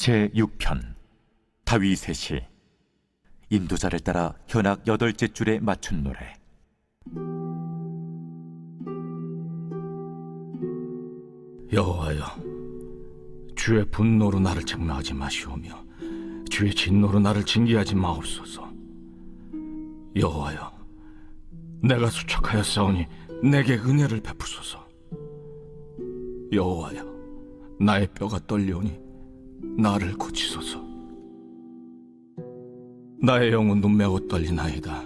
제6편 다윗의 시. 인도자를 따라 현악 8째 줄에 맞춘 노래. 여호와여, 주의 분노로 나를 책망하지 마시오며 주의 진노로 나를 징계하지 마옵소서. 여호와여, 내가 수척하였사오니 내게 은혜를 베푸소서. 여호와여, 나의 뼈가 떨려오니 나를 고치소서. 나의 영혼도 매우 떨리나이다.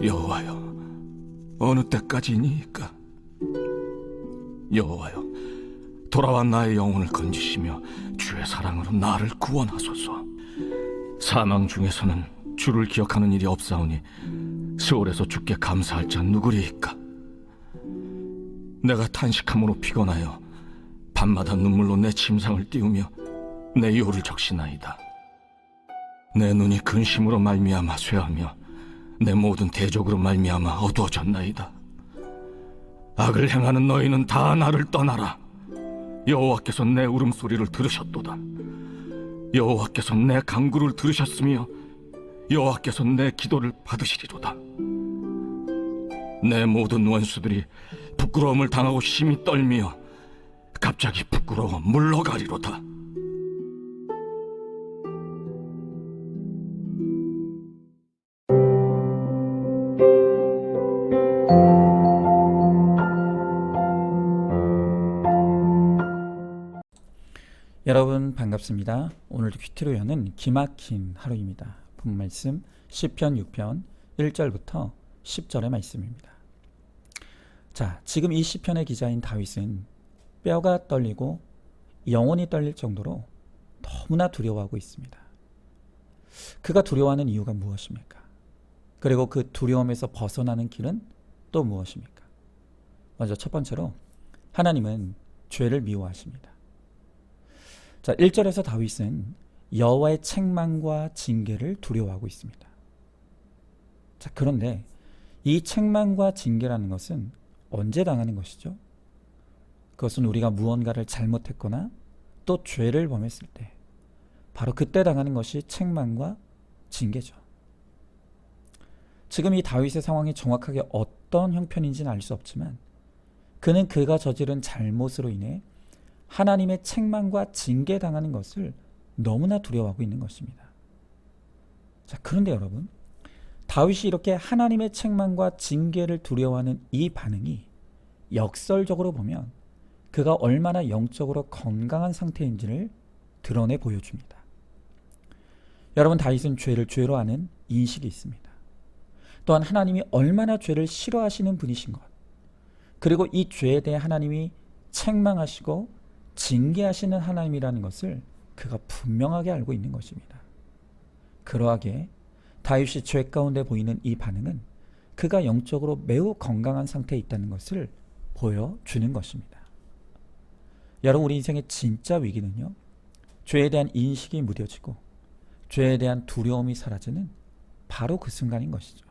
여호와여, 어느 때까지이니까? 여호와여, 돌아와 나의 영혼을 건지시며 주의 사랑으로 나를 구원하소서. 사망 중에서는 주를 기억하는 일이 없사오니 스올에서 주께 감사할 자 누구리이까? 내가 탄식함으로 피곤하여 밤마다 눈물로 내 침상을 띄우며 내 요를 적시나이다. 내 눈이 근심으로 말미암아 쇠하며 내 모든 대적으로 말미암아 어두워졌나이다. 악을 행하는 너희는 다 나를 떠나라. 여호와께서 내 울음소리를 들으셨도다. 여호와께서 내 간구를 들으셨으며 여호와께서 내 기도를 받으시리로다. 내 모든 원수들이 부끄러움을 당하고 심히 떨며 갑자기 부끄러워 물러가리로다. 여러분 반갑습니다. 오늘도 큐티로 여는 기막힌 하루입니다. 본말씀 시편 6편 1절부터 10절의 말씀입니다. 자, 지금 이 시편의 기자인 다윗은 뼈가 떨리고 영혼이 떨릴 정도로 너무나 두려워하고 있습니다. 그가 두려워하는 이유가 무엇입니까? 그리고 그 두려움에서 벗어나는 길은 또 무엇입니까? 먼저 첫 번째로 하나님은 죄를 미워하십니다. 자, 1절에서 다윗은 여호와의 책망과 징계를 두려워하고 있습니다. 자, 그런데 이 책망과 징계라는 것은 언제 당하는 것이죠? 그것은 우리가 무언가를 잘못했거나 또 죄를 범했을 때 바로 그때 당하는 것이 책망과 징계죠. 지금 이 다윗의 상황이 정확하게 어떤 형편인지는 알 수 없지만 그는 그가 저지른 잘못으로 인해 하나님의 책망과 징계당하는 것을 너무나 두려워하고 있는 것입니다. 자, 그런데 여러분, 다윗이 이렇게 하나님의 책망과 징계를 두려워하는 이 반응이 역설적으로 보면 그가 얼마나 영적으로 건강한 상태인지를 드러내 보여줍니다. 여러분, 다윗은 죄를 죄로 하는 인식이 있습니다. 또한 하나님이 얼마나 죄를 싫어하시는 분이신 것, 그리고 이 죄에 대해 하나님이 책망하시고 징계하시는 하나님이라는 것을 그가 분명하게 알고 있는 것입니다. 그러하기에 다윗이 죄 가운데 보이는 이 반응은 그가 영적으로 매우 건강한 상태에 있다는 것을 보여주는 것입니다. 여러분, 우리 인생의 진짜 위기는요, 죄에 대한 인식이 무뎌지고 죄에 대한 두려움이 사라지는 바로 그 순간인 것이죠.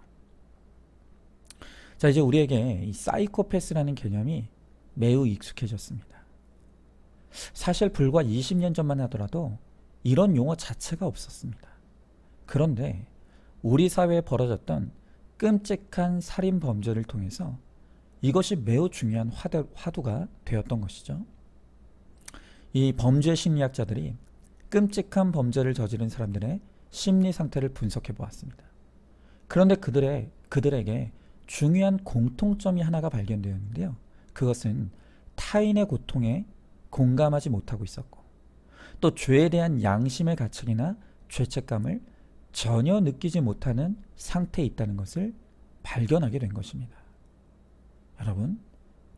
자, 이제 우리에게 이 사이코패스라는 개념이 매우 익숙해졌습니다. 사실 불과 20년 전만 하더라도 이런 용어 자체가 없었습니다. 그런데 우리 사회에 벌어졌던 끔찍한 살인 범죄를 통해서 이것이 매우 중요한 화두가 되었던 것이죠. 이 범죄 심리학자들이 끔찍한 범죄를 저지른 사람들의 심리 상태를 분석해 보았습니다. 그런데 그들에게 중요한 공통점이 하나가 발견되었는데요. 그것은 타인의 고통에 공감하지 못하고 있었고 또 죄에 대한 양심의 가책이나 죄책감을 전혀 느끼지 못하는 상태에 있다는 것을 발견하게 된 것입니다. 여러분,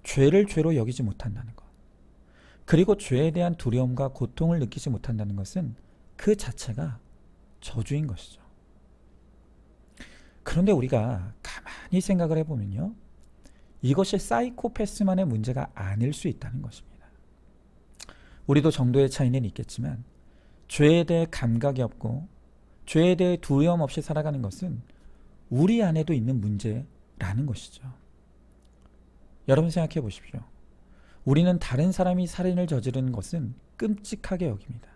죄를 죄로 여기지 못한다는 것, 그리고 죄에 대한 두려움과 고통을 느끼지 못한다는 것은 그 자체가 저주인 것이죠. 그런데 우리가 가만히 생각을 해보면요, 이것이 사이코패스만의 문제가 아닐 수 있다는 것입니다. 우리도 정도의 차이는 있겠지만 죄에 대해 감각이 없고 죄에 대해 두려움 없이 살아가는 것은 우리 안에도 있는 문제라는 것이죠. 여러분 생각해 보십시오. 우리는 다른 사람이 살인을 저지르는 것은 끔찍하게 여깁니다.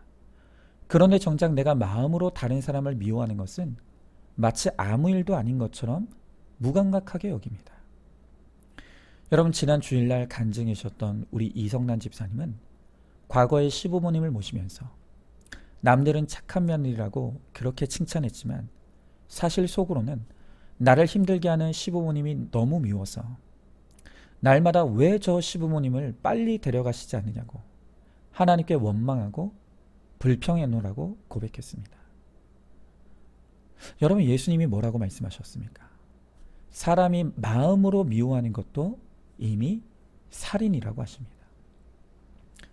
그런데 정작 내가 마음으로 다른 사람을 미워하는 것은 마치 아무 일도 아닌 것처럼 무감각하게 여깁니다. 여러분, 지난 주일날 간증이셨던 우리 이성란 집사님은 과거의 시부모님을 모시면서 남들은 착한 며느리라고 그렇게 칭찬했지만 사실 속으로는 나를 힘들게 하는 시부모님이 너무 미워서 날마다 왜 저 시부모님을 빨리 데려가시지 않느냐고 하나님께 원망하고 불평해 놓으라고 고백했습니다. 여러분, 예수님이 뭐라고 말씀하셨습니까? 사람이 마음으로 미워하는 것도 이미 살인이라고 하십니다.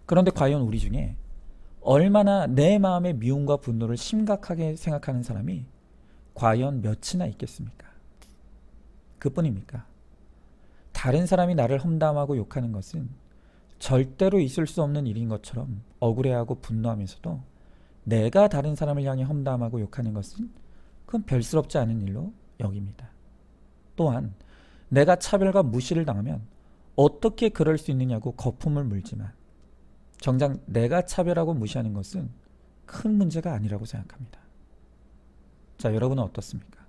그런데 과연 우리 중에 얼마나 내 마음의 미움과 분노를 심각하게 생각하는 사람이 과연 몇이나 있겠습니까? 그뿐입니까? 다른 사람이 나를 험담하고 욕하는 것은 절대로 있을 수 없는 일인 것처럼 억울해하고 분노하면서도 내가 다른 사람을 향해 험담하고 욕하는 것은 그건 별스럽지 않은 일로 여깁니다. 또한 내가 차별과 무시를 당하면 어떻게 그럴 수 있느냐고 거품을 물지만 정작 내가 차별하고 무시하는 것은 큰 문제가 아니라고 생각합니다. 자, 여러분은 어떻습니까?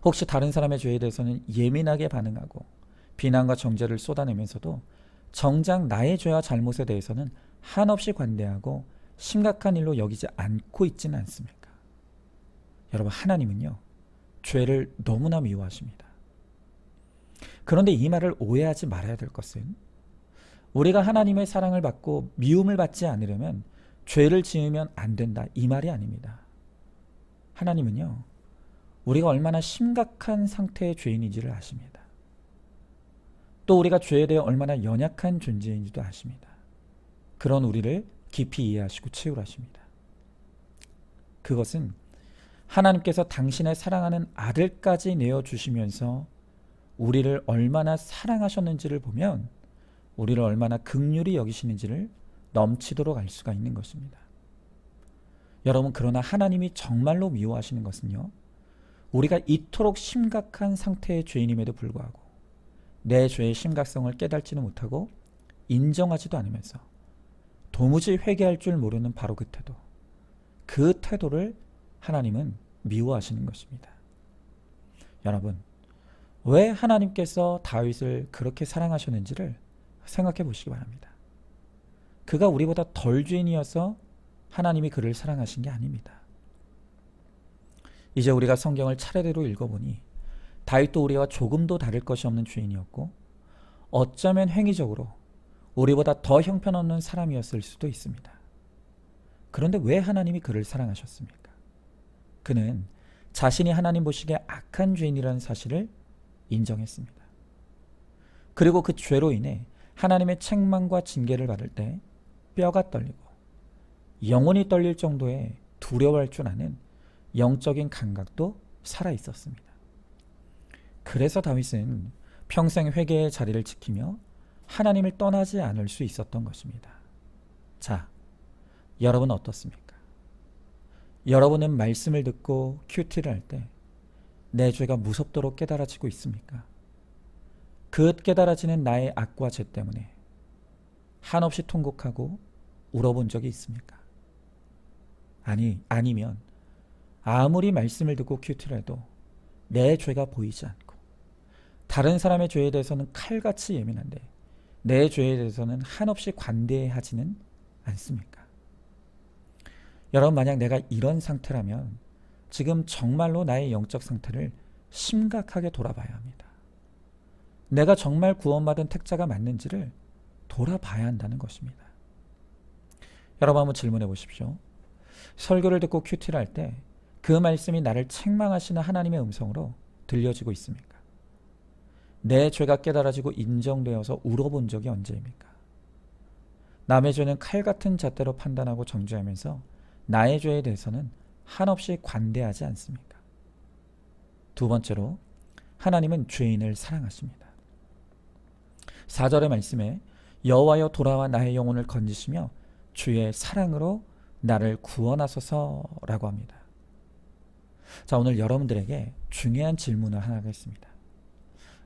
혹시 다른 사람의 죄에 대해서는 예민하게 반응하고 비난과 정죄를 쏟아내면서도 정작 나의 죄와 잘못에 대해서는 한없이 관대하고 심각한 일로 여기지 않고 있지는 않습니까? 여러분, 하나님은요, 죄를 너무나 미워하십니다. 그런데 이 말을 오해하지 말아야 될 것은 우리가 하나님의 사랑을 받고 미움을 받지 않으려면 죄를 지으면 안 된다, 이 말이 아닙니다. 하나님은요, 우리가 얼마나 심각한 상태의 죄인인지를 아십니다. 또 우리가 죄에 대해 얼마나 연약한 존재인지도 아십니다. 그런 우리를 깊이 이해하시고 치유하십니다. 그것은 하나님께서 당신의 사랑하는 아들까지 내어주시면서 우리를 얼마나 사랑하셨는지를 보면 우리를 얼마나 긍휼히 여기시는지를 넘치도록 알 수가 있는 것입니다. 여러분, 그러나 하나님이 정말로 미워하시는 것은요, 우리가 이토록 심각한 상태의 죄인임에도 불구하고 내 죄의 심각성을 깨닫지는 못하고 인정하지도 않으면서 도무지 회개할 줄 모르는 바로 그 태도, 그 태도를 하나님은 미워하시는 것입니다. 여러분, 왜 하나님께서 다윗을 그렇게 사랑하셨는지를 생각해 보시기 바랍니다. 그가 우리보다 덜 죄인이어서 하나님이 그를 사랑하신 게 아닙니다. 이제 우리가 성경을 차례대로 읽어보니 다윗도 우리와 조금도 다를 것이 없는 죄인이었고 어쩌면 행위적으로 우리보다 더 형편없는 사람이었을 수도 있습니다. 그런데 왜 하나님이 그를 사랑하셨습니까? 그는 자신이 하나님 보시기에 악한 죄인이라는 사실을 인정했습니다. 그리고 그 죄로 인해 하나님의 책망과 징계를 받을 때 뼈가 떨리고 영혼이 떨릴 정도의 두려워할 줄 아는 영적인 감각도 살아 있었습니다. 그래서 다윗은 평생 회개의 자리를 지키며 하나님을 떠나지 않을 수 있었던 것입니다. 자, 여러분 어떻습니까? 여러분은 말씀을 듣고 큐티를 할 때 내 죄가 무섭도록 깨달아지고 있습니까? 그 깨달아지는 나의 악과 죄 때문에 한없이 통곡하고 울어본 적이 있습니까? 아니면 아무리 말씀을 듣고 큐티를 해도 내 죄가 보이지 않고 다른 사람의 죄에 대해서는 칼같이 예민한데 내 죄에 대해서는 한없이 관대하지는 않습니까? 여러분, 만약 내가 이런 상태라면 지금 정말로 나의 영적 상태를 심각하게 돌아봐야 합니다. 내가 정말 구원받은 택자가 맞는지를 돌아봐야 한다는 것입니다. 여러분, 한번 질문해 보십시오. 설교를 듣고 큐티를 할 때 그 말씀이 나를 책망하시는 하나님의 음성으로 들려지고 있습니까? 내 죄가 깨달아지고 인정되어서 울어본 적이 언제입니까? 남의 죄는 칼 같은 잣대로 판단하고 정죄하면서 나의 죄에 대해서는 한없이 관대하지 않습니까? 두 번째로, 하나님은 죄인을 사랑하십니다. 4절의 말씀에 여호와여 돌아와 나의 영혼을 건지시며 주의 사랑으로 나를 구원하소서라고 합니다. 자, 오늘 여러분들에게 중요한 질문을 하나 하겠습니다.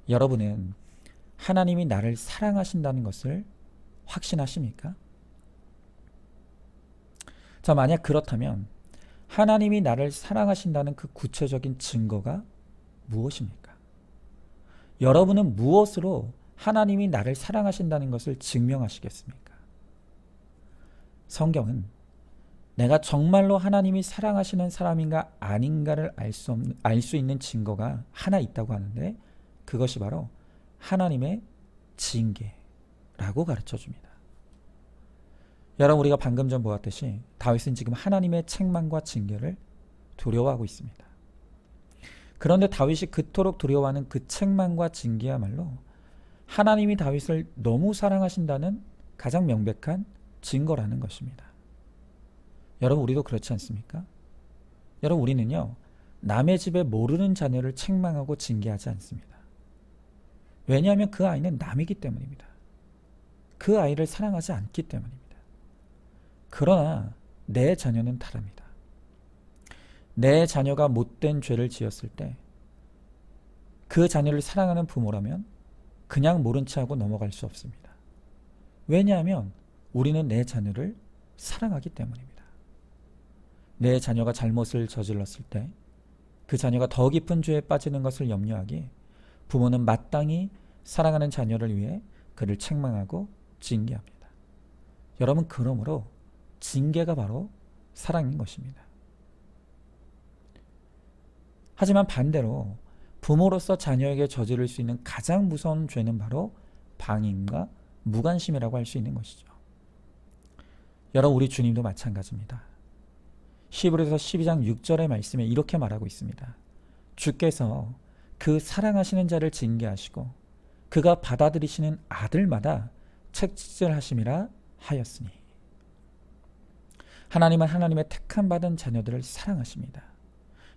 여러분은 하나님이 나를 사랑하신다는 것을 확신하십니까? 자, 만약 그렇다면 하나님이 나를 사랑하신다는 그 구체적인 증거가 무엇입니까? 여러분은 무엇으로 하나님이 나를 사랑하신다는 것을 증명하시겠습니까? 성경은 내가 정말로 하나님이 사랑하시는 사람인가 아닌가를 알 수 있는 증거가 하나 있다고 하는데, 그것이 바로 하나님의 징계라고 가르쳐 줍니다. 여러분, 우리가 방금 전 보았듯이 다윗은 지금 하나님의 책망과 징계를 두려워하고 있습니다. 그런데 다윗이 그토록 두려워하는 그 책망과 징계야말로 하나님이 다윗을 너무 사랑하신다는 가장 명백한 증거라는 것입니다. 여러분, 우리도 그렇지 않습니까? 여러분, 우리는요, 남의 집에 모르는 자녀를 책망하고 징계하지 않습니다. 왜냐하면 그 아이는 남이기 때문입니다. 그 아이를 사랑하지 않기 때문입니다. 그러나 내 자녀는 다릅니다. 내 자녀가 못된 죄를 지었을 때 그 자녀를 사랑하는 부모라면 그냥 모른 체 하고 넘어갈 수 없습니다. 왜냐하면 우리는 내 자녀를 사랑하기 때문입니다. 내 자녀가 잘못을 저질렀을 때 그 자녀가 더 깊은 죄에 빠지는 것을 염려하기에 부모는 마땅히 사랑하는 자녀를 위해 그를 책망하고 징계합니다. 여러분, 그러므로 징계가 바로 사랑인 것입니다. 하지만 반대로 부모로서 자녀에게 저지를 수 있는 가장 무서운 죄는 바로 방임과 무관심이라고 할 수 있는 것이죠. 여러분, 우리 주님도 마찬가지입니다. 히브리서 12장 6절의 말씀에 이렇게 말하고 있습니다. 주께서 그 사랑하시는 자를 징계하시고 그가 받아들이시는 아들마다 책질하심이라 하였으니. 하나님은 하나님의 택함 받은 자녀들을 사랑하십니다.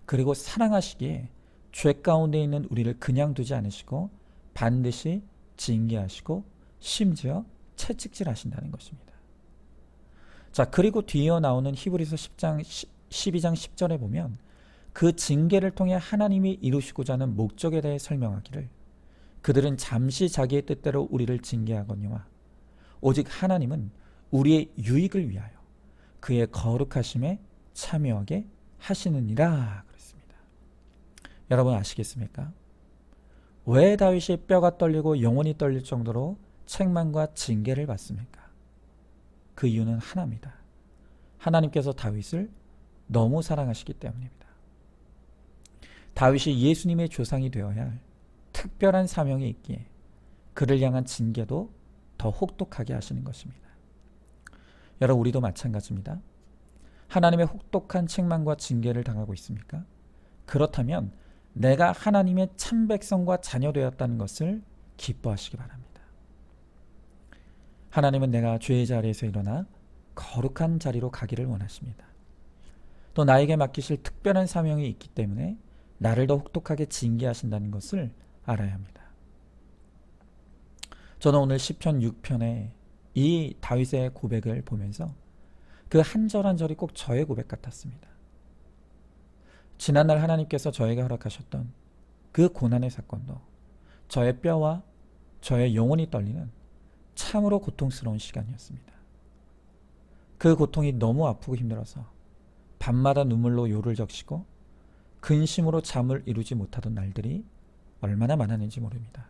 그리고 사랑하시기에 죄 가운데 있는 우리를 그냥 두지 않으시고 반드시 징계하시고 심지어 채찍질하신다는 것입니다. 자, 그리고 뒤이어 나오는 히브리서 12장 10절에 보면 그 징계를 통해 하나님이 이루시고자 하는 목적에 대해 설명하기를, 그들은 잠시 자기의 뜻대로 우리를 징계하거니와 오직 하나님은 우리의 유익을 위하여 그의 거룩하심에 참여하게 하시느니라 그랬습니다. 여러분, 아시겠습니까? 왜 다윗이 뼈가 떨리고 영혼이 떨릴 정도로 책망과 징계를 받습니까? 그 이유는 하나입니다. 하나님께서 다윗을 너무 사랑하시기 때문입니다. 다윗이 예수님의 조상이 되어야 할 특별한 사명이 있기에 그를 향한 징계도 더 혹독하게 하시는 것입니다. 여러분, 우리도 마찬가지입니다. 하나님의 혹독한 책망과 징계를 당하고 있습니까? 그렇다면 내가 하나님의 참 백성과 자녀 되었다는 것을 기뻐하시기 바랍니다. 하나님은 내가 죄의 자리에서 일어나 거룩한 자리로 가기를 원하십니다. 또 나에게 맡기실 특별한 사명이 있기 때문에 나를 더 혹독하게 징계하신다는 것을 알아야 합니다. 저는 오늘 시편 6편의 이 다윗의 고백을 보면서 그 한 절 한 절이 꼭 저의 고백 같았습니다. 지난날 하나님께서 저에게 허락하셨던 그 고난의 사건도 저의 뼈와 저의 영혼이 떨리는 참으로 고통스러운 시간이었습니다. 그 고통이 너무 아프고 힘들어서 밤마다 눈물로 요를 적시고 근심으로 잠을 이루지 못하던 날들이 얼마나 많았는지 모릅니다.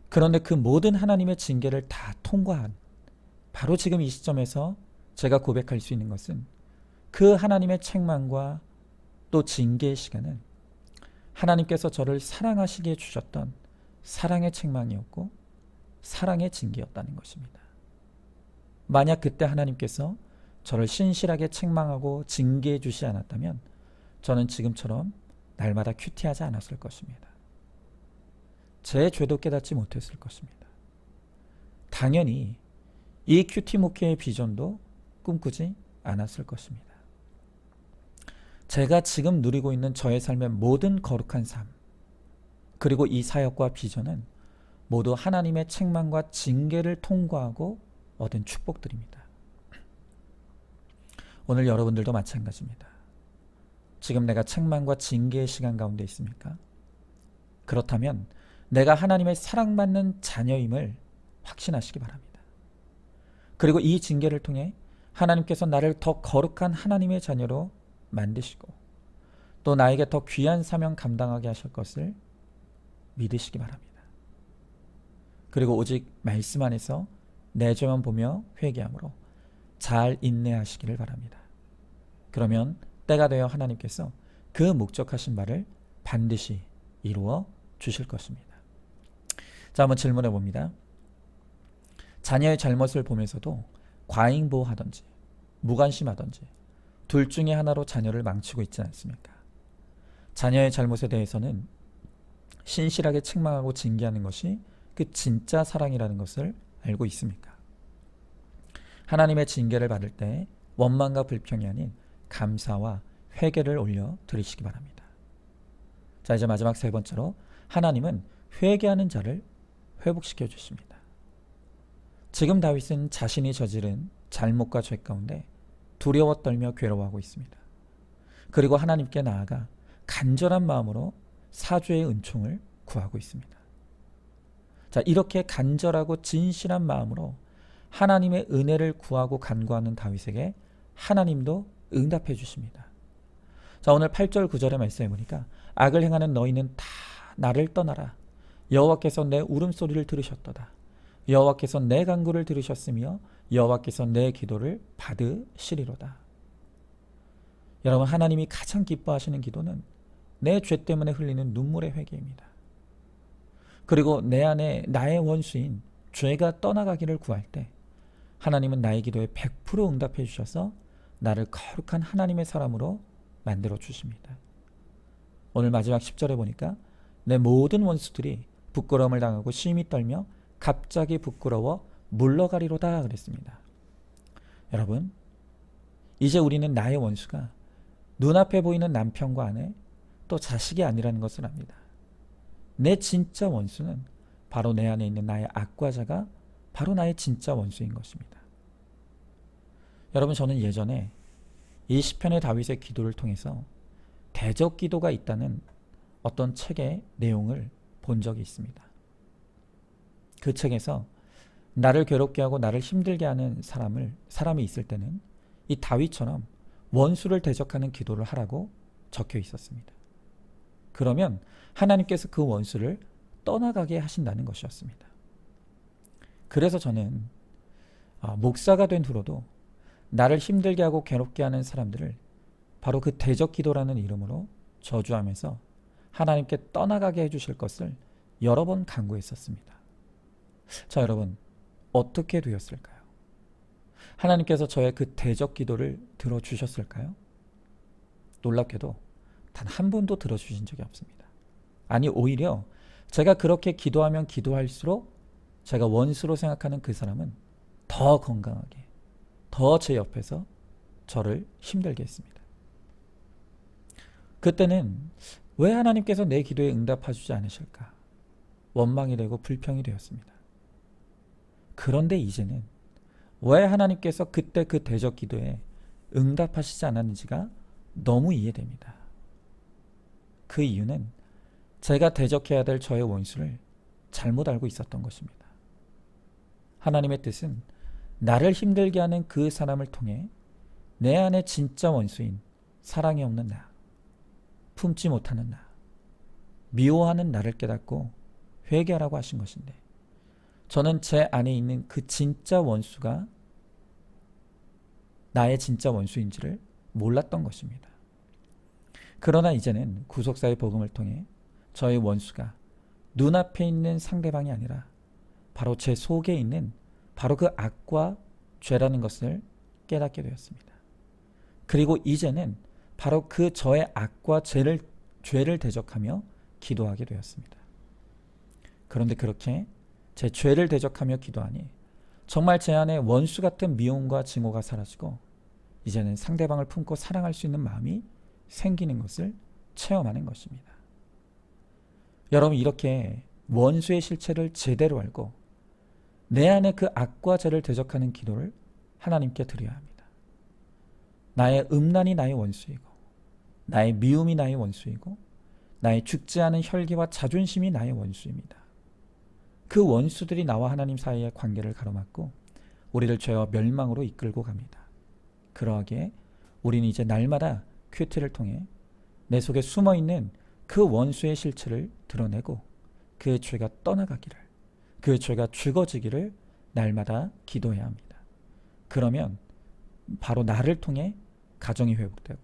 그런데 그 모든 하나님의 징계를 다 통과한 바로 지금 이 시점에서 제가 고백할 수 있는 것은 그 하나님의 책망과 또 징계의 시간은 하나님께서 저를 사랑하시기에 주셨던 사랑의 책망이었고 사랑의 징계였다는 것입니다. 만약 그때 하나님께서 저를 신실하게 책망하고 징계해 주시지 않았다면 저는 지금처럼 날마다 큐티하지 않았을 것입니다. 제 죄도 깨닫지 못했을 것입니다. 당연히 이 큐티 목회의 비전도 꿈꾸지 않았을 것입니다. 제가 지금 누리고 있는 저의 삶의 모든 거룩한 삶, 그리고 이 사역과 비전은 모두 하나님의 책망과 징계를 통과하고 얻은 축복들입니다. 오늘 여러분들도 마찬가지입니다. 지금 내가 책망과 징계의 시간 가운데 있습니까? 그렇다면 내가 하나님의 사랑받는 자녀임을 확신하시기 바랍니다. 그리고 이 징계를 통해 하나님께서 나를 더 거룩한 하나님의 자녀로 만드시고 또 나에게 더 귀한 사명 감당하게 하실 것을 믿으시기 바랍니다. 그리고 오직 말씀 안에서 내 죄만 보며 회개함으로 잘 인내하시기를 바랍니다. 그러면 때가 되어 하나님께서 그 목적하신 바를 반드시 이루어 주실 것입니다. 자, 한번 질문해 봅니다. 자녀의 잘못을 보면서도 과잉보호하든지 무관심하든지 둘 중에 하나로 자녀를 망치고 있지 않습니까? 자녀의 잘못에 대해서는 신실하게 책망하고 징계하는 것이 그 진짜 사랑이라는 것을 알고 있습니까? 하나님의 징계를 받을 때 원망과 불평이 아닌 감사와 회개를 올려 드리시기 바랍니다. 자, 이제 마지막 세 번째로 하나님은 회개하는 자를 회복시켜 주십니다. 지금 다윗은 자신이 저지른 잘못과 죄 가운데 두려워 떨며 괴로워하고 있습니다. 그리고 하나님께 나아가 간절한 마음으로 사죄의 은총을 구하고 있습니다. 자, 이렇게 간절하고 진실한 마음으로 하나님의 은혜를 구하고 간구하는 다윗에게 하나님도 응답해 주십니다. 자, 오늘 8절 9절의 말씀해 보니까 악을 행하는 너희는 다 나를 떠나라. 여호와께서 내 울음소리를 들으셨도다. 여호와께서 내 간구를 들으셨으며 여호와께서 내 기도를 받으시리로다. 여러분, 하나님이 가장 기뻐하시는 기도는 내 죄 때문에 흘리는 눈물의 회개입니다. 그리고 내 안에 나의 원수인 죄가 떠나가기를 구할 때 하나님은 나의 기도에 100% 응답해 주셔서 나를 거룩한 하나님의 사람으로 만들어 주십니다. 오늘 마지막 10절에 보니까 내 모든 원수들이 부끄러움을 당하고 심히 떨며 갑자기 부끄러워 물러가리로다 그랬습니다. 여러분, 이제 우리는 나의 원수가 눈앞에 보이는 남편과 아내 또 자식이 아니라는 것을 압니다. 내 진짜 원수는 바로 내 안에 있는 나의 악과 자가 바로 나의 진짜 원수인 것입니다. 여러분, 저는 예전에 이 시편의 다윗의 기도를 통해서 대적 기도가 있다는 어떤 책의 내용을 본 적이 있습니다. 그 책에서 나를 괴롭게 하고 나를 힘들게 하는 사람이 있을 때는 이 다윗처럼 원수를 대적하는 기도를 하라고 적혀 있었습니다. 그러면 하나님께서 그 원수를 떠나가게 하신다는 것이었습니다. 그래서 저는 목사가 된 후로도 나를 힘들게 하고 괴롭게 하는 사람들을 바로 그 대적 기도라는 이름으로 저주하면서 하나님께 떠나가게 해주실 것을 여러 번 간구했었습니다. 자, 여러분, 어떻게 되었을까요? 하나님께서 저의 그 대적 기도를 들어주셨을까요? 놀랍게도 단 한 번도 들어주신 적이 없습니다. 아니, 오히려 제가 그렇게 기도하면 기도할수록 제가 원수로 생각하는 그 사람은 더 건강하게, 더 제 옆에서 저를 힘들게 했습니다. 그때는 왜 하나님께서 내 기도에 응답하시지 않으실까? 원망이 되고 불평이 되었습니다. 그런데 이제는 왜 하나님께서 그때 그 대적 기도에 응답하시지 않았는지가 너무 이해됩니다. 그 이유는 제가 대적해야 될 저의 원수를 잘못 알고 있었던 것입니다. 하나님의 뜻은 나를 힘들게 하는 그 사람을 통해 내 안에 진짜 원수인 사랑이 없는 나, 품지 못하는 나, 미워하는 나를 깨닫고 회개하라고 하신 것인데 저는 제 안에 있는 그 진짜 원수가 나의 진짜 원수인지를 몰랐던 것입니다. 그러나 이제는 구속사의 복음을 통해 저의 원수가 눈앞에 있는 상대방이 아니라 바로 제 속에 있는 바로 그 악과 죄라는 것을 깨닫게 되었습니다. 그리고 이제는 바로 그 저의 악과 죄를 대적하며 기도하게 되었습니다. 그런데 그렇게 제 죄를 대적하며 기도하니 정말 제 안에 원수 같은 미움과 증오가 사라지고 이제는 상대방을 품고 사랑할 수 있는 마음이 생기는 것을 체험하는 것입니다. 여러분, 이렇게 원수의 실체를 제대로 알고 내 안에 그 악과 죄를 대적하는 기도를 하나님께 드려야 합니다. 나의 음란이 나의 원수이고 나의 미움이 나의 원수이고 나의 죽지 않은 혈기와 자존심이 나의 원수입니다. 그 원수들이 나와 하나님 사이의 관계를 가로막고 우리를 죄와 멸망으로 이끌고 갑니다. 그러하기에 우리는 이제 날마다 큐티를 통해 내 속에 숨어있는 그 원수의 실체를 드러내고 그 죄가 떠나가기를, 그 죄가 죽어지기를 날마다 기도해야 합니다. 그러면 바로 나를 통해 가정이 회복되고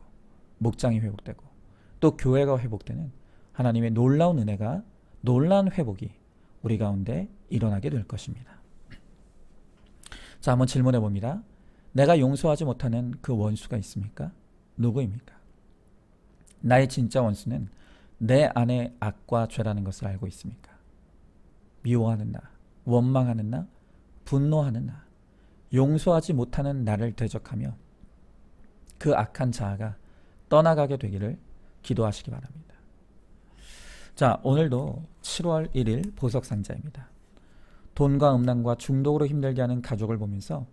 목장이 회복되고 또 교회가 회복되는 하나님의 놀라운 은혜가, 놀라운 회복이 우리 가운데 일어나게 될 것입니다. 자, 한번 질문해 봅니다. 내가 용서하지 못하는 그 원수가 있습니까? 누구입니까? 나의 진짜 원수는 내 안에 악과 죄라는 것을 알고 있습니까? 미워하는 나, 원망하는 나, 분노하는 나, 용서하지 못하는 나를 대적하며 그 악한 자아가 떠나가게 되기를 기도하시기 바랍니다. 자, 오늘도 7월 1일 보석상자입니다. 돈과 음란과 중독으로 힘들게 하는 가족을 보면서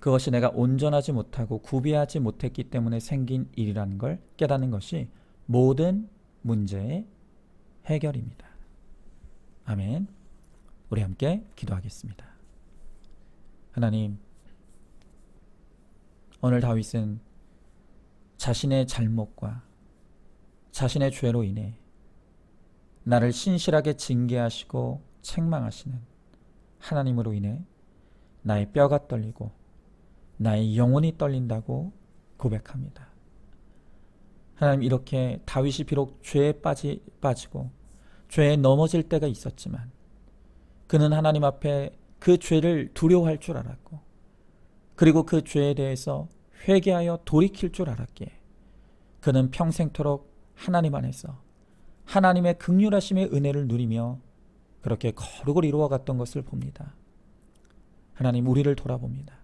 그것이 내가 온전하지 못하고 구비하지 못했기 때문에 생긴 일이라는 걸 깨닫는 것이 모든 문제의 해결입니다. 아멘. 우리 함께 기도하겠습니다. 하나님, 오늘 다윗은 자신의 잘못과 자신의 죄로 인해 나를 신실하게 징계하시고 책망하시는 하나님으로 인해 나의 뼈가 떨리고 나의 영혼이 떨린다고 고백합니다. 하나님, 이렇게 다윗이 비록 죄에 빠지고 죄에 넘어질 때가 있었지만 그는 하나님 앞에 그 죄를 두려워할 줄 알았고, 그리고 그 죄에 대해서 회개하여 돌이킬 줄 알았기에 그는 평생토록 하나님 안에서 하나님의 긍휼하심의 은혜를 누리며 그렇게 거룩을 이루어갔던 것을 봅니다. 하나님, 우리를 돌아봅니다.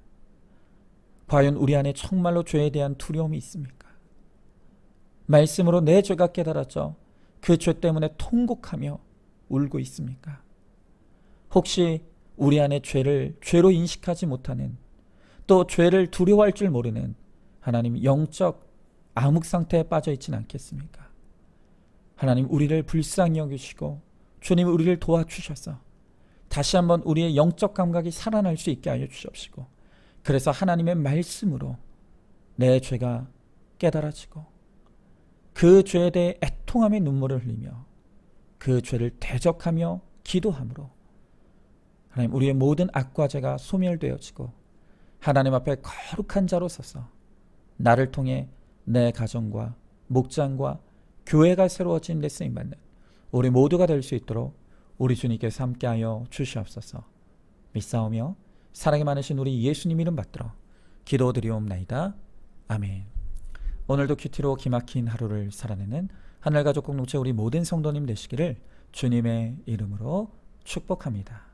과연 우리 안에 정말로 죄에 대한 두려움이 있습니까? 말씀으로 내 죄가 깨달아져 그 죄 때문에 통곡하며 울고 있습니까? 혹시 우리 안에 죄를 죄로 인식하지 못하는, 또 죄를 두려워할 줄 모르는 하나님 영적 암흑 상태에 빠져 있지는 않겠습니까? 하나님, 우리를 불쌍히 여기시고 주님 우리를 도와주셔서 다시 한번 우리의 영적 감각이 살아날 수 있게 하여 주시옵시고, 그래서 하나님의 말씀으로 내 죄가 깨달아지고 그 죄에 대해 애통함의 눈물을 흘리며 그 죄를 대적하며 기도함으로 하나님, 우리의 모든 악과 죄가 소멸되어지고 하나님 앞에 거룩한 자로 서서 나를 통해 내 가정과 목장과 교회가 새로워진 데 쓰임받는 우리 모두가 될 수 있도록 우리 주님께서 함께하여 주시옵소서. 믿사오며 사랑이 많으신 우리 예수님 이름 받들어 기도드리옵나이다. 아멘. 오늘도 큐티로 기막힌 하루를 살아내는 하늘가족 공동체 우리 모든 성도님 되시기를 주님의 이름으로 축복합니다.